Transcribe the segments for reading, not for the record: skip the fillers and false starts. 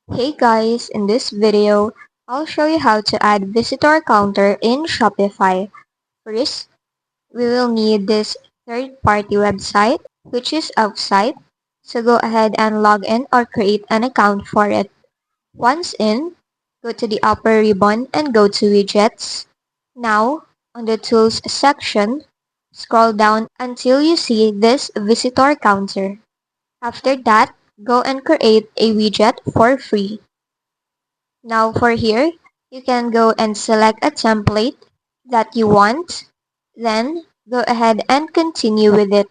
Hey guys, in this video, I'll show you how to add visitor counter in Shopify. First, we will need this third-party website, which is Outsite. So go ahead and log in or create an account for it. Once in, go to the upper ribbon and go to widgets. Now, on the tools section, scroll down until you see this visitor counter. After that, go and create a widget for free. Now for here, you can go and select a template that you want. Then go ahead and continue with it.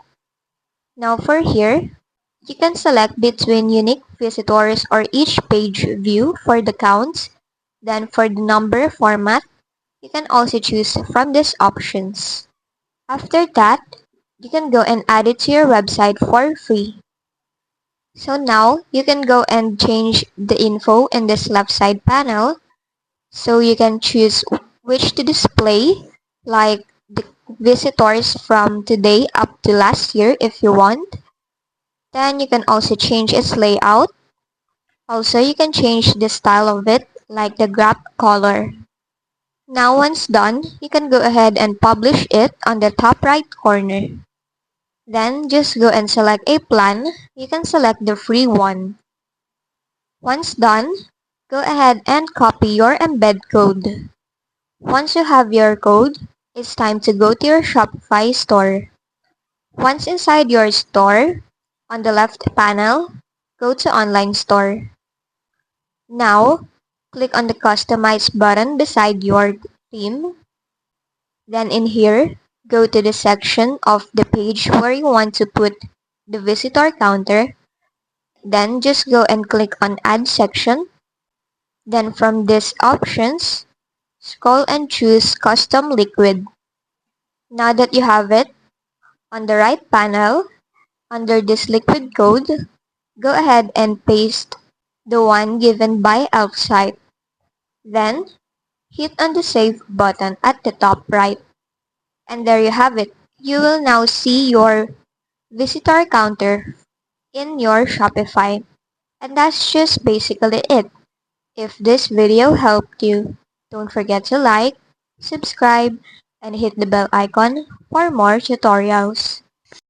Now for here, you can select between unique visitors or each page view for the counts. Then for the number format, you can also choose from these options. After that, you can go and add it to your website for free. So now you can go and change the info in this left side panel. So you can choose which to display, like the visitors from today up to last year if you want. Then you can also change its layout. Also, you can change the style of it, like the graph color. Now once done, you can go ahead and publish it on the top right corner. Then just go and select a plan. You can select the free one. Once done, go ahead and copy your embed code. Once you have your code, it's time to go to your Shopify store. Once inside your store, on the left panel, go to Online Store. Now, click on the Customize button beside your theme. Then in here, go to the section of the page where you want to put the visitor counter. Then just go and click on Add Section. Then from these options, scroll and choose Custom Liquid. Now that you have it, on the right panel, under this liquid code, go ahead and paste the one given by Outsite. Then, hit on the Save button at the top right. And there you have it. You will now see your visitor counter in your Shopify. And that's just basically it. If this video helped you, don't forget to like, subscribe, and hit the bell icon for more tutorials.